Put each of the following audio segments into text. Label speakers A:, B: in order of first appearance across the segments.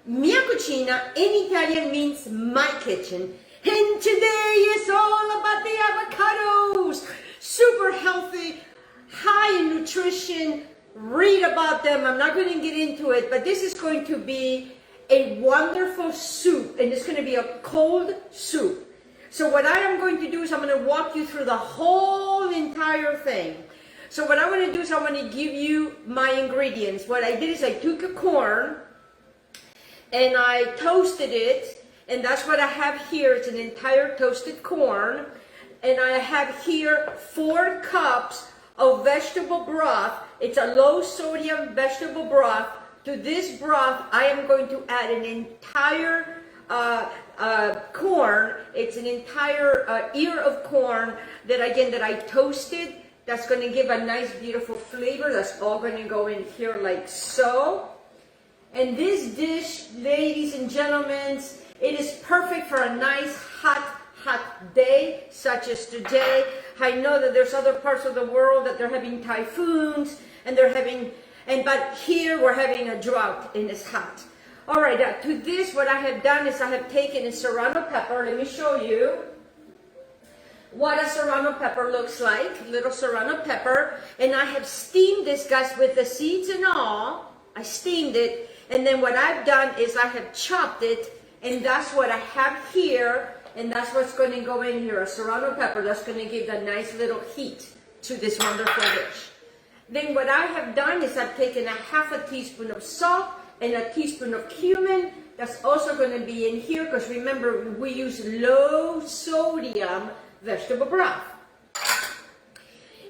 A: Mia cucina in Italian means my kitchen, and today is all about the avocados. Super healthy, high in nutrition. Read about them. I'm not going to get into it, but this is going to be a wonderful soup, and it's going to be a cold soup. So what I am going to do is I'm going to walk you through the whole entire thing. So what I'm going to do is I'm going to give you my ingredients. What I did is I took a corn and I toasted it, and that's what I have here. It's an entire toasted corn, and I have here 4 cups of vegetable broth. It's a low sodium vegetable broth. To this broth I am going to add an entire corn. It's an entire ear of corn that I toasted. That's going to give a nice beautiful flavor. That's all going to go in here like so. And this dish, ladies and gentlemen, it is perfect for a nice hot day such as today. I know that there's other parts of the world that they're having typhoons and but here we're having a drought and it's hot. All right, to this what I have done is I have taken a serrano pepper. Let me show you what a serrano pepper looks like, little serrano pepper, and I have steamed this, guys, with the seeds and all. I steamed it. And then what I've done is I have chopped it, and that's what I have here, and that's what's going to go in here, a serrano pepper. That's going to give a nice little heat to this wonderful dish. Then what I have done is I've taken a half a teaspoon of salt and a teaspoon of cumin. That's also going to be in here because remember, we use low sodium vegetable broth.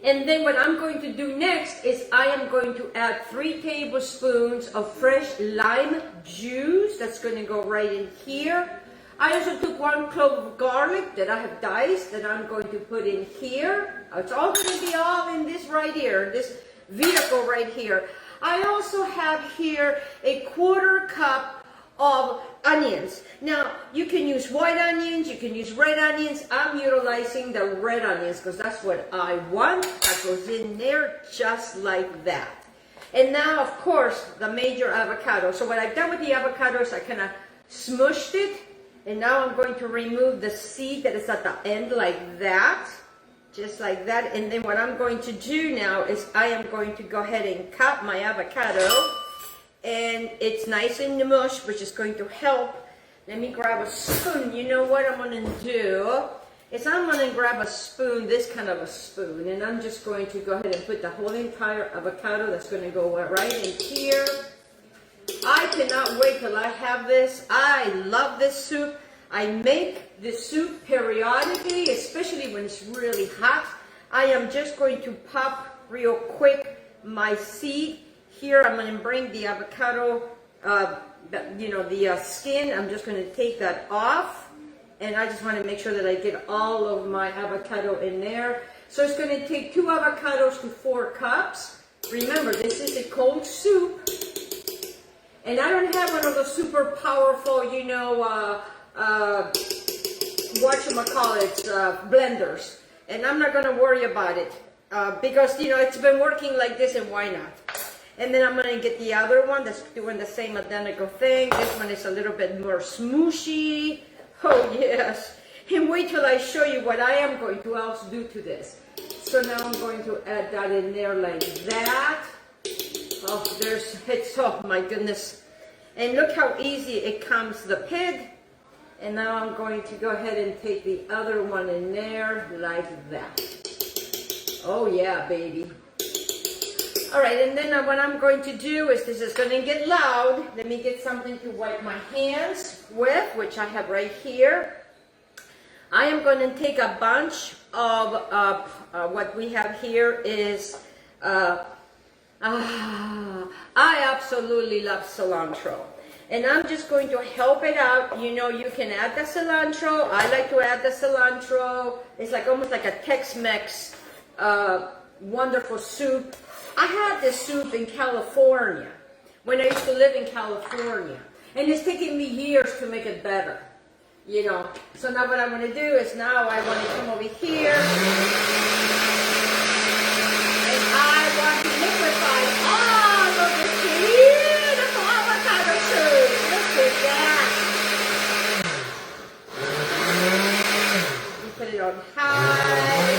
A: And then what I'm going to do next is I am going to add 3 tablespoons of fresh lime juice. That's going to go right in here. I also took 1 clove of garlic that I have diced that I'm going to put in here. It's all going to be all in this right here, this vehicle right here. I also have here a 1/4 cup of onions. Now, you can use white onions, you can use red onions. I'm utilizing the red onions because that's what I want. That goes in there just like that. And now, of course, the major avocado. So what I've done with the avocado is I kind of smushed it, and now I'm going to remove the seed that is at the end like that, just like that. And then what I'm going to do now is I am going to go ahead and cut my avocado. And it's nice and mush, which is going to help. Let me grab a spoon. You know what I'm going to do is I'm going to grab a spoon, this kind of a spoon, and I'm just going to go ahead and put the whole entire avocado. That's going to go right in here. I cannot wait till I have this. I love this soup. I make this soup periodically, especially when it's really hot. I am just going to pop real quick my seed. Here I'm going to bring the avocado, the skin. I'm just going to take that off, and I just want to make sure that I get all of my avocado in there. So it's going to take 2 avocados to 4 cups. Remember, this is a cold soup, and I don't have one of those super powerful, blenders, and I'm not going to worry about it because it's been working like this, and why not? And then I'm going to get the other one that's doing the same identical thing. This one is a little bit more smooshy. Oh, yes. And wait till I show you what I am going to else do to this. So now I'm going to add that in there like that. Oh, my goodness. And look how easy it comes, the pig. And now I'm going to go ahead and take the other one in there like that. Oh, yeah, baby. All right, and then what I'm going to do is, this is going to get loud. Let me get something to wipe my hands with, which I have right here. I am going to take a bunch of, what we have here is, I absolutely love cilantro. And I'm just going to help it out. You know, you can add the cilantro. I like to add the cilantro. It's like almost like a Tex-Mex wonderful soup. I had this soup in California when I used to live in California. And it's taken me years to make it better. You know, so now what I'm going to do is now I want to come over here and I want to liquefy all of this beautiful avocado soup. Look at that. You put it on high.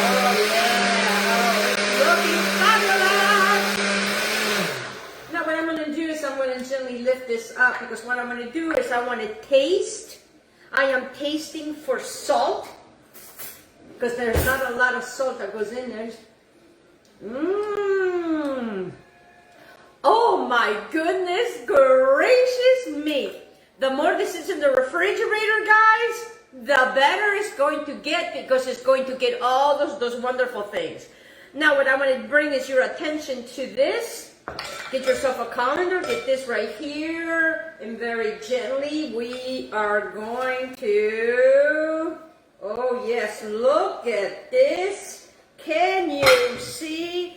A: Oh yeah, oh, it's looking fabulous. Now what I'm going to do is I'm going to gently lift this up because what I'm going to do is I want to taste. I am tasting for salt because there's not a lot of salt that goes in there. Mmm. Oh my goodness gracious me. The more this is in the refrigerator, guys, the better it's going to get because it's going to get all those wonderful things. Now what I want to bring is your attention to this. Get yourself a colander, get this right here, and very gently we are going to, oh yes, look at this. Can you see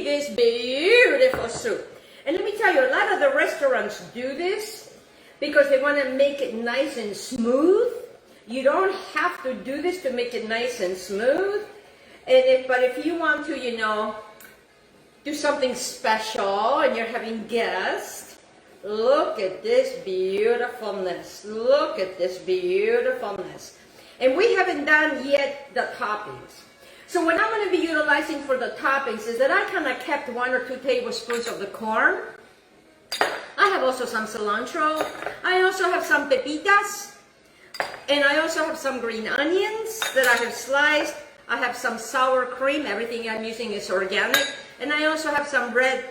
A: this beautiful soup? And let me tell you, a lot of the restaurants do this because they want to make it nice and smooth. You don't have to do this to make it nice and smooth. But if you want to, you know, do something special and you're having guests, look at this beautifulness. Look at this beautifulness. And we haven't done yet the toppings. So what I'm going to be utilizing for the toppings is that I kind of kept 1 or 2 tablespoons of the corn. I have also some cilantro. I also have some pepitas. And I also have some green onions that I have sliced. I have some sour cream. Everything I'm using is organic. And I also have some red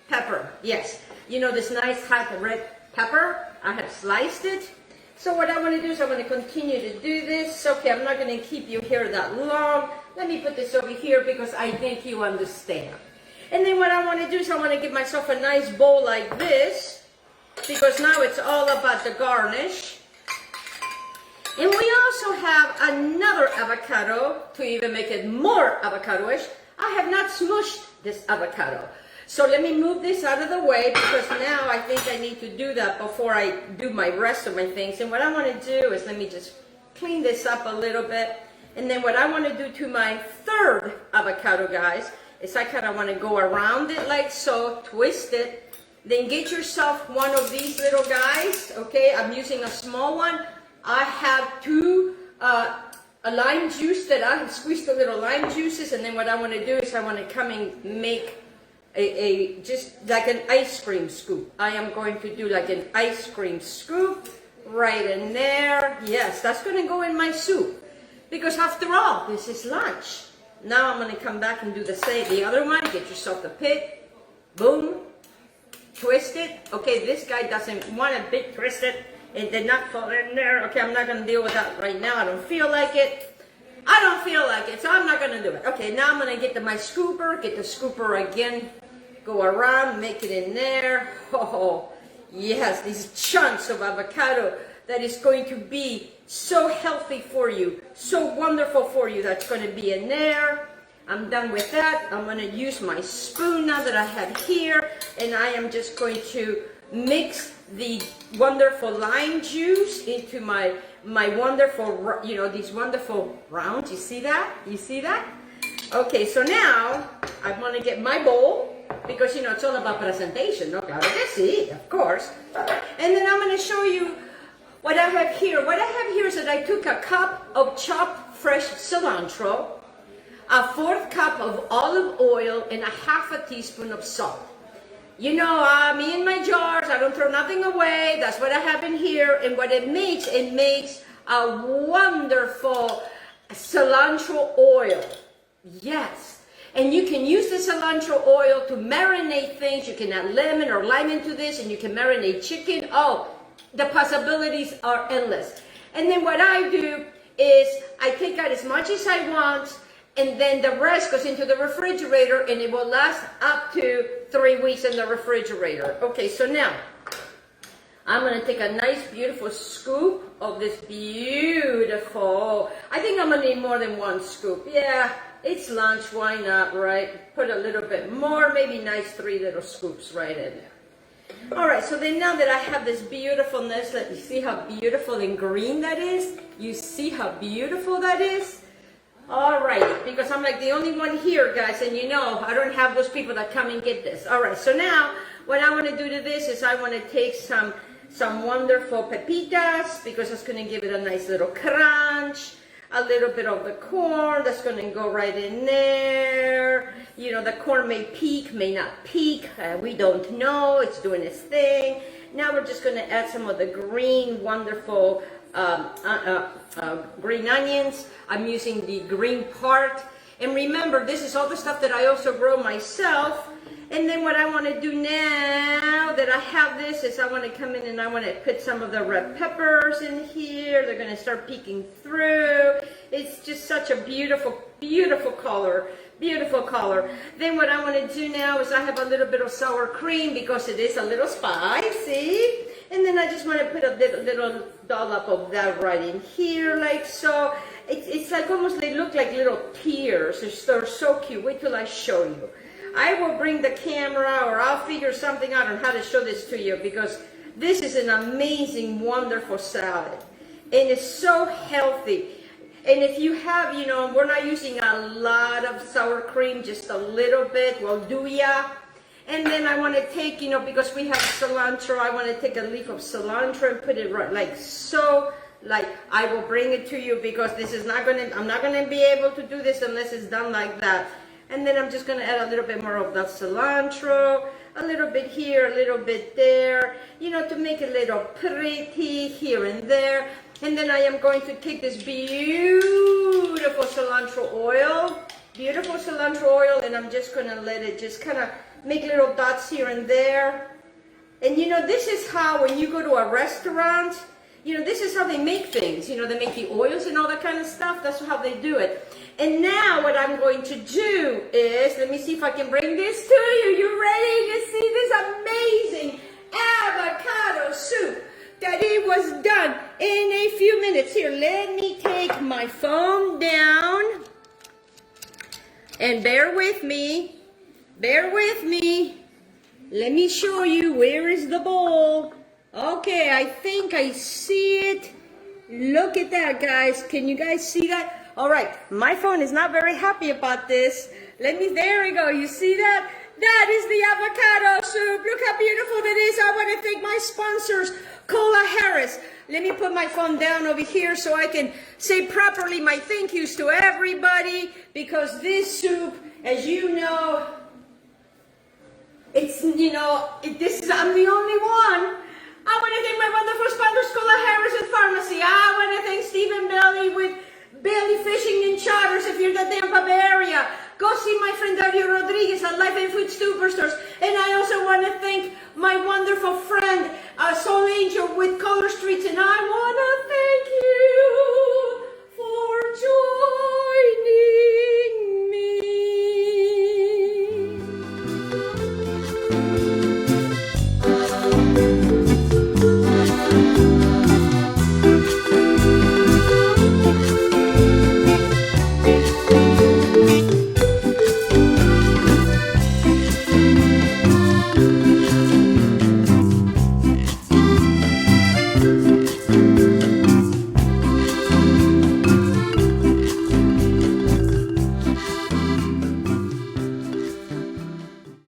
A: pepper. Yes, you know this nice type of red pepper. I have sliced it. So what I want to do is I want to continue to do this. Okay, I'm not going to keep you here that long. Let me put this over here because I think you understand. And then what I want to do is I want to give myself a nice bowl like this because now it's all about the garnish. And we also have another avocado to even make it more avocado-ish. I have not smushed this avocado. So let me move this out of the way because now I think I need to do that before I do my rest of my things. And what I want to do is let me just clean this up a little bit. And then what I want to do to my third avocado, guys, is I kind of want to go around it like so, twist it. Then get yourself one of these little guys, okay? I'm using a small one. I have 2 a lime juice that I have squeezed the little lime juices, and then what I want to do is I want to come and make a just like an ice cream scoop. I am going to do like an ice cream scoop right in there. Yes, that's going to go in my soup because after all, this is lunch. Now I'm going to come back and do the same. The other one, get yourself the pit, boom, twist it. Okay, this guy doesn't want a bit twisted. It did not fall in there. Okay, I'm not going to deal with that right now. I don't feel like it. I don't feel like it, so I'm not going to do it. Okay, now I'm going to get my scooper. Get the scooper again. Go around, make it in there. Oh, yes, these chunks of avocado that is going to be so healthy for you, so wonderful for you. That's going to be in there. I'm done with that. I'm going to use my spoon now that I have here, and I am just going to mix the wonderful lime juice into my wonderful, you know, these wonderful rounds. You see that? You see that? Okay, so now I want to get my bowl because, you know, it's all about presentation, no? Claro que sí, of course. And then I'm going to show you what I have here. What I have here is that I took a cup of chopped fresh cilantro, a 1/4 cup of olive oil, and a 1/2 teaspoon of salt. You know, me and my jars, I don't throw nothing away. That's what I have in here. And what it makes a wonderful cilantro oil. Yes. And you can use the cilantro oil to marinate things. You can add lemon or lime into this, and you can marinate chicken. Oh, the possibilities are endless. And then what I do is I take out as much as I want, and then the rest goes into the refrigerator, and it will last up to 3 weeks in the refrigerator. Okay, so now I'm gonna take a nice beautiful scoop of this beautiful, I think I'm gonna need more than 1 scoop. Yeah, it's lunch, why not, right? Put a little bit more, maybe nice 3 little scoops right in there. All right, so then now that I have this beautifulness, let you see how beautiful and green that is? You see how beautiful that is? All right, because I'm like the only one here, guys, and you know, I don't have those people that come and get this. All right, so now what I want to do to this is I want to take some wonderful pepitas, because it's going to give it a nice little crunch. A little bit of the corn, that's going to go right in there. You know, the corn may peak, may not peak. We don't know. It's doing its thing. Now we're just going to add some of the green, wonderful green onions. I'm using the green part. And remember, this is all the stuff that I also grow myself. And then what I want to do now that I have this is I want to come in and I want to put some of the red peppers in here. They're going to start peeking through. It's just such a beautiful, beautiful color. Beautiful color. Then what I want to do now is I have a little bit of sour cream because it is a little spicy. And then I just want to put a little dollop of that right in here like so. It's like almost, they look like little tears. They're so cute. Wait till I show you. I will bring the camera, or I'll figure something out on how to show this to you, because this is an amazing, wonderful salad. And it's so healthy. And if you have, you know, we're not using a lot of sour cream, just a little bit. Well, do ya? And then I want to take, you know, because we have cilantro, I want to take a leaf of cilantro and put it right, like so. Like, I will bring it to you because this is not going to, I'm not going to be able to do this unless it's done like that. And then I'm just going to add a little bit more of that cilantro, a little bit here, a little bit there, you know, to make it a little pretty here and there. And then I am going to take this beautiful cilantro oil, and I'm just going to let it just kind of make little dots here and there. And you know, this is how when you go to a restaurant, you know, this is how they make things. You know, they make the oils and all that kind of stuff. That's how they do it. And now what I'm going to do is, let me see if I can bring this to you. You ready to see this amazing avocado soup that it was done in a few minutes? Here, let me take my phone down. And bear with me. Bear with me. Let me show you. Where is the bowl? Okay, I think I see it. Look at that, guys. Can you guys see that? All right, my phone is not very happy about this. There we go. You see that? That is the avocado soup. Look how beautiful that is. I want to thank my sponsors, Cola Harris. Let me put my phone down over here so I can say properly my thank yous to everybody, because this soup, as you know, it's, you know, I'm the only one. I want to thank my wonderful sponsors, Cola Harris with FARMASI. I want to thank Stephen Bailey with Bailey Fishing and Charters if you're in the Tampa Bay area. Go see my friend Dario Rodriguez at Life and Food Superstores. And I also want to thank my wonderful friend